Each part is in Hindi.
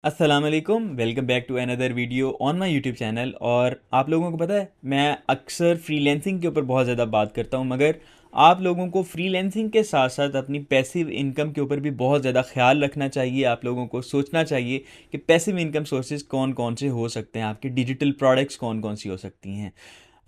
अस्सलाम वालेकुम, welcome back to another video on my YouTube channel. और आप लोगों को पता है मैं अक्सर फ्रीलैंसिंग के ऊपर बहुत ज़्यादा बात करता हूँ, मगर आप लोगों को फ्रीलैंसिंग के साथ साथ अपनी पैसिव इनकम के ऊपर भी बहुत ज़्यादा ख्याल रखना चाहिए। आप लोगों को सोचना चाहिए कि पैसिव इनकम सोर्सेज कौन कौन से हो सकते हैं, आपकी डिजिटल प्रोडक्ट्स कौन कौन सी हो सकती हैं।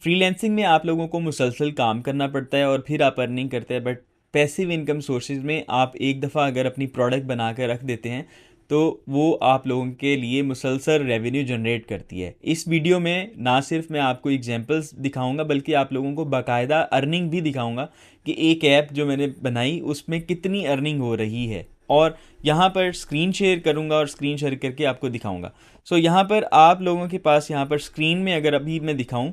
फ्रीलैंसिंग में आप लोगों को मुसलसल काम करना पड़ता है और फिर आप अर्निंग करते हैं, बट पैसिव इनकम सोर्सेज में आप एक दफ़ा अगर अपनी प्रोडक्ट बना कर रख देते हैं तो वो आप लोगों के लिए मुसलसल रेवेन्यू जनरेट करती है। इस वीडियो में ना सिर्फ मैं आपको एग्जांपल्स दिखाऊंगा बल्कि आप लोगों को बाकायदा अर्निंग भी दिखाऊंगा कि एक ऐप जो मैंने बनाई उसमें कितनी अर्निंग हो रही है, और यहाँ पर स्क्रीन शेयर करूँगा और स्क्रीन शेयर करके आपको दिखाऊंगा। सो यहाँ पर आप लोगों के पास यहाँ पर स्क्रीन में अगर अभी मैं दिखाऊं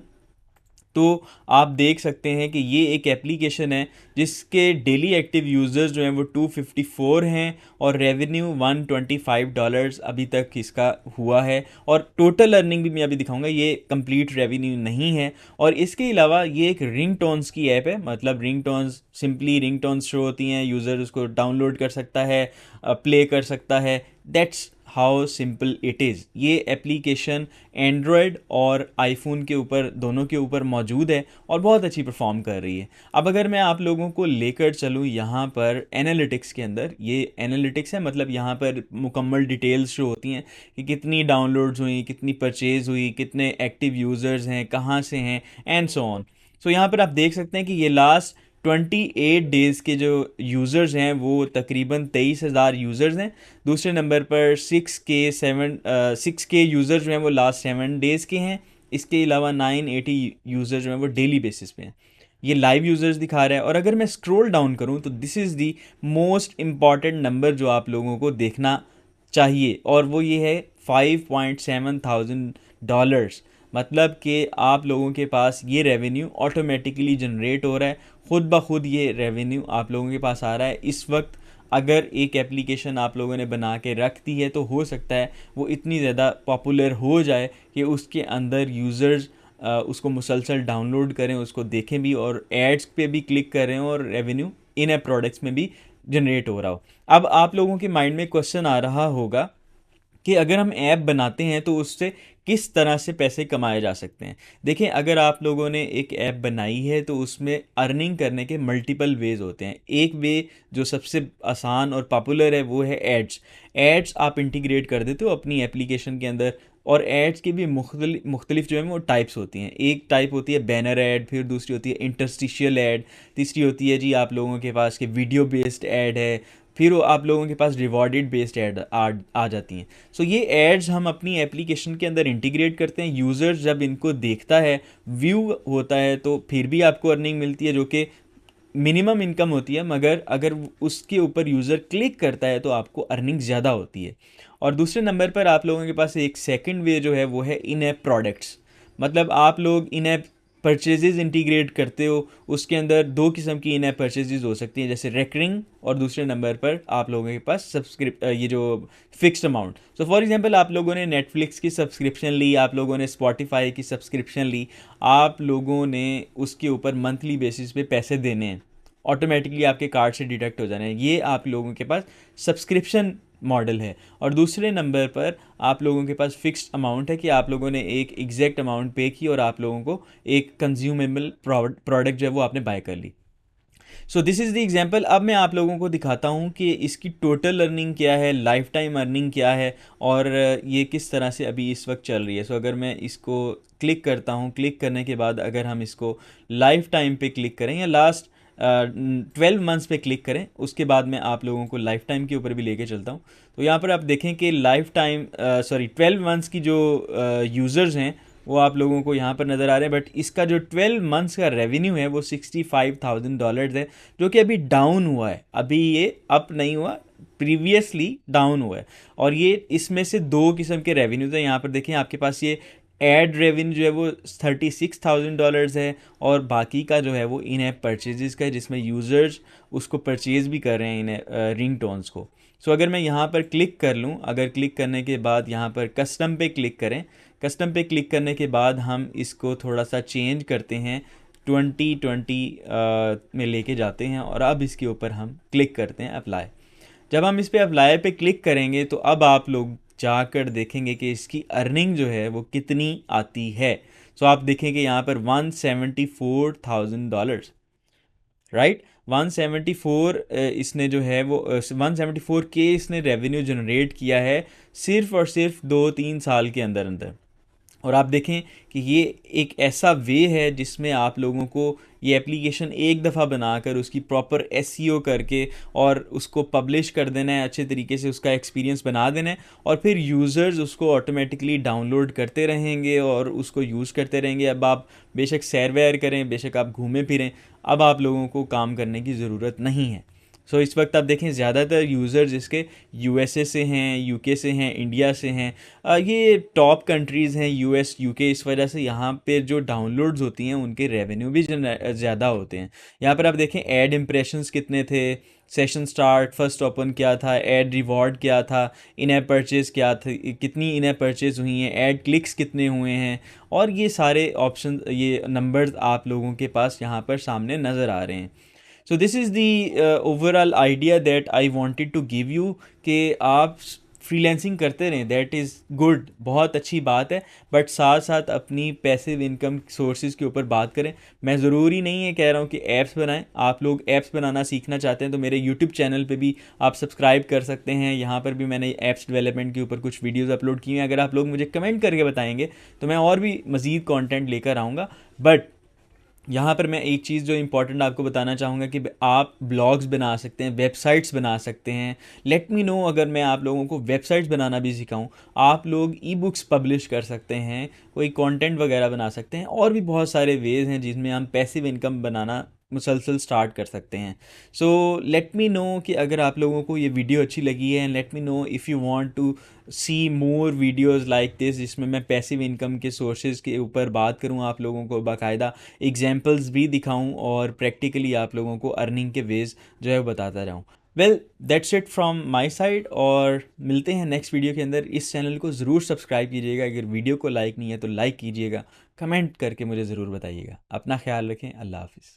तो आप देख सकते हैं कि ये एक एप्लीकेशन है जिसके डेली एक्टिव यूज़र्स जो हैं वो 254 हैं और रेवेन्यू $125 अभी तक इसका हुआ है। और टोटल अर्निंग भी मैं अभी दिखाऊंगा, ये कंप्लीट रेवेन्यू नहीं है। और इसके अलावा ये एक रिंग टोन्स की ऐप है, मतलब ring tones simply ring tones show होती हैं, यूज़र उसको डाउनलोड कर सकता है, प्ले कर सकता है। That's how simple it is. ये एप्लीकेशन एंड्रॉयड और आईफोन के ऊपर दोनों के ऊपर मौजूद है और बहुत अच्छी परफॉर्म कर रही है। अब अगर मैं आप लोगों को लेकर चलूँ यहाँ पर एनालिटिक्स के अंदर, ये एनालिटिक्स है, मतलब यहाँ पर मुकम्मल डिटेल्स शो होती हैं कि कितनी डाउनलोड्स हुई, कितनी परचेज़ हुई, कितने एक्टिव यूज़र्स हैं, कहाँ से हैं, एंड सो ऑन। सो यहाँ पर आप देख सकते हैं कि ये लास्ट 28 डेज़ के जो यूज़र्स हैं वो तकरीबन 23,000 यूज़र्स हैं। दूसरे नंबर पर 6K यूज़र जो हैं वो लास्ट 7 डेज़ के हैं। इसके अलावा 980 यूज़र जो हैं वो डेली बेसिस पे हैं। ये लाइव यूज़र्स दिखा रहा है। और अगर मैं स्क्रॉल डाउन करूं तो this is the most important number जो आप लोगों को देखना चाहिए, और वो ये है $5,700। मतलब कि आप लोगों के पास ये रेवेन्यू ऑटोमेटिकली जनरेट हो रहा है, ख़ुद ब खुद ये रेवेन्यू आप लोगों के पास आ रहा है। इस वक्त अगर एक एप्लीकेशन आप लोगों ने बना के रख दी है तो हो सकता है वो इतनी ज़्यादा पॉपुलर हो जाए कि उसके अंदर यूज़र्स उसको मुसलसल डाउनलोड करें, उसको देखें भी और एड्स पे भी क्लिक करें और रेवेन्यू इन ऐप प्रोडक्ट्स में भी जनरेट हो रहा हो। अब आप लोगों के माइंड में क्वेश्चन आ रहा होगा कि अगर हम ऐप बनाते हैं तो उससे किस तरह से पैसे कमाए जा सकते हैं। देखें, अगर आप लोगों ने एक ऐप बनाई है तो उसमें अर्निंग करने के मल्टीपल वेज होते हैं। एक वे जो सबसे आसान और पॉपुलर है वो है एड्स। एड्स आप इंटीग्रेट कर देते हो अपनी एप्लीकेशन के अंदर, और एड्स की भी मुख्तलिफ जो है वो टाइप्स होती हैं। एक टाइप होती है बैनर ऐड, फिर दूसरी होती है इंटरस्टिशियल ऐड, तीसरी होती है जी आप लोगों के पास के वीडियो बेस्ड ऐड है, फिर वो आप लोगों के पास रिवॉर्डेड बेस्ड ऐड आ जाती हैं। सो ये एड्स हम अपनी एप्लीकेशन के अंदर इंटीग्रेट करते हैं। यूज़र्स जब इनको देखता है, व्यू होता है, तो फिर भी आपको अर्निंग मिलती है जो कि मिनिमम इनकम होती है, मगर अगर उसके ऊपर यूज़र क्लिक करता है तो आपको अर्निंग ज़्यादा होती है। और दूसरे नंबर पर आप लोगों के पास एक सेकंड वे जो है वो है इन ऐप प्रोडक्ट्स। मतलब आप लोग इन ऐप परचेजेज इंटीग्रेट करते हो, उसके अंदर दो किस्म की इन ऐप परचेजेज हो सकती हैं, जैसे रेकरिंग, और दूसरे नंबर पर आप लोगों के पास ये जो fixed amount. So for example आप लोगों ने नेटफ्लिक्स की सब्सक्रिप्शन ली, आप लोगों ने स्पॉटिफाई की सब्सक्रिप्शन ली, आप लोगों ने उसके ऊपर मंथली बेसिस पे पैसे देने हैं, ऑटोमेटिकली आपके कार्ड से डिडक्ट हो जाना है। ये आप लोगों के पास सब्सक्रिप्शन मॉडल है। और दूसरे नंबर पर आप लोगों के पास फिक्स्ड अमाउंट है कि आप लोगों ने एक एग्जैक्ट अमाउंट पे की और आप लोगों को एक कंज्यूमेबल प्रोडक्ट जो है वो आपने बाय कर ली। So this is the example. अब मैं आप लोगों को दिखाता हूँ कि इसकी टोटल अर्निंग क्या है, लाइफ टाइम अर्निंग क्या है, और ये किस तरह से अभी इस वक्त चल रही है। सो अगर मैं इसको क्लिक करता हूँ, क्लिक करने के बाद अगर हम इसको लाइफ टाइम पे क्लिक करें या लास्ट 12 मंथ्स पे क्लिक करें, उसके बाद मैं आप लोगों को लाइफ टाइम के ऊपर भी लेके चलता हूँ। तो यहाँ पर आप देखें कि लाइफ टाइम 12 मंथ्स की जो यूज़र्स हैं वो आप लोगों को यहाँ पर नज़र आ रहे हैं, बट इसका जो 12 मंथ्स का रेवेन्यू है वो $65,000 है, जो कि अभी डाउन हुआ है। अभी ये अप नहीं हुआ, प्रीवियसली डाउन हुआ है। और ये इसमें से दो किस्म के रेवेन्यूज़ हैं। यहाँ पर देखें आपके पास ये एड रेवेन्यू जो है वो $36,000 है, और बाकी का जो है वो इन ऐप परचेजेस का है, जिसमें यूज़र्स उसको परचेज़ भी कर रहे हैं इन रिंग टोन्स को। सो अगर मैं यहाँ पर क्लिक कर लूँ, अगर क्लिक करने के बाद यहाँ पर कस्टम पे क्लिक करें, कस्टम पे क्लिक करने के बाद हम इसको थोड़ा सा चेंज करते हैं, 2020 में लेके जाते हैं, और अब इसके ऊपर हम क्लिक करते हैं अप्लाई। जब हम इस पर अप्लाई पे क्लिक करेंगे तो अब आप लोग जाकर देखेंगे कि इसकी अर्निंग जो है वो कितनी आती है। सो आप देखेंगे यहाँ पर $174,000, राइट। 174 इसने जो है वो 174K इसने रेवेन्यू जनरेट किया है सिर्फ और सिर्फ 2-3 साल के अंदर अंदर। और आप देखें कि ये एक ऐसा वे है जिसमें आप लोगों को ये एप्लीकेशन एक दफ़ा बनाकर उसकी प्रॉपर एसईओ करके और उसको पब्लिश कर देना है, अच्छे तरीके से उसका एक्सपीरियंस बना देना है, और फिर यूज़र्स उसको ऑटोमेटिकली डाउनलोड करते रहेंगे और उसको यूज़ करते रहेंगे। अब आप बेशक सैर वैर करें, बेशक आप घूमें फिरें, अब आप लोगों को काम करने की ज़रूरत नहीं है। सो इस वक्त आप देखें ज़्यादातर यूज़र्स इसके यूएसए से हैं, यूके से हैं, इंडिया से हैं। ये टॉप कंट्रीज़ हैं यूएस, यूके, इस वजह से यहाँ पे जो डाउनलोड्स होती हैं उनके रेवेन्यू भी ज़्यादा होते हैं। यहाँ पर आप देखें ऐड इम्प्रेशंस कितने थे, सेशन स्टार्ट, फर्स्ट ओपन क्या था, ऐड रिवॉर्ड क्या था, इन ऐप परचेज़ क्या थी, कितनी इन ऐप परचेज़ हुई हैं, ऐड क्लिक्स कितने हुए हैं, और ये सारे ऑप्शन, ये नंबर्स आप लोगों के पास यहाँ पर सामने नज़र आ रहे हैं। So this is the overall idea that I wanted to give you कि आप फ्रीलैंसिंग करते रहें, दैट इज़ गुड, बहुत अच्छी बात है, बट साथ साथ अपनी पैसिव इनकम सोर्सेज के ऊपर बात करें। मैं ज़रूरी नहीं है कह रहा हूँ कि ऐप्स बनाएं, आप लोग ऐप्स बनाना सीखना चाहते हैं तो मेरे यूट्यूब चैनल पे भी आप सब्सक्राइब कर सकते हैं। यहाँ पर भी मैंने ऐप्स डेवलपमेंट के ऊपर कुछ वीडियोज़ अपलोड की हैं। अगर आप लोग मुझे कमेंट करके बताएंगे तो मैं और भी मज़ीद कॉन्टेंट लेकर आऊँगा। बट यहाँ पर मैं एक चीज़ जो इंपॉर्टेंट आपको बताना चाहूँगा कि आप ब्लॉग्स बना सकते हैं, वेबसाइट्स बना सकते हैं। लेट मी नो, अगर मैं आप लोगों को वेबसाइट्स बनाना भी सिखाऊँ, आप लोग ई बुक्स पब्लिश कर सकते हैं, कोई कंटेंट वगैरह बना सकते हैं, और भी बहुत सारे वेज़ हैं जिसमें हम पैसिव इनकम बनाना मुसलसल स्टार्ट कर सकते हैं। सो लेट मी नो कि अगर आप लोगों को ये वीडियो अच्छी लगी है, and let me know if you want to see more videos like this, जिसमें मैं पैसिव इनकम के सोर्सेज के ऊपर बात करूं, आप लोगों को बाकायदा एग्जांपल्स भी दिखाऊं और प्रैक्टिकली आप लोगों को अर्निंग के वेज जो है वो बताता रहूं। Well that's it from my side, और मिलते हैं नेक्स्ट वीडियो के अंदर। इस चैनल को ज़रूर सब्सक्राइब कीजिएगा, अगर वीडियो को लाइक नहीं है तो लाइक कीजिएगा, कमेंट करके मुझे ज़रूर बताइएगा। अपना ख्याल रखें, अल्लाह हाफिज़।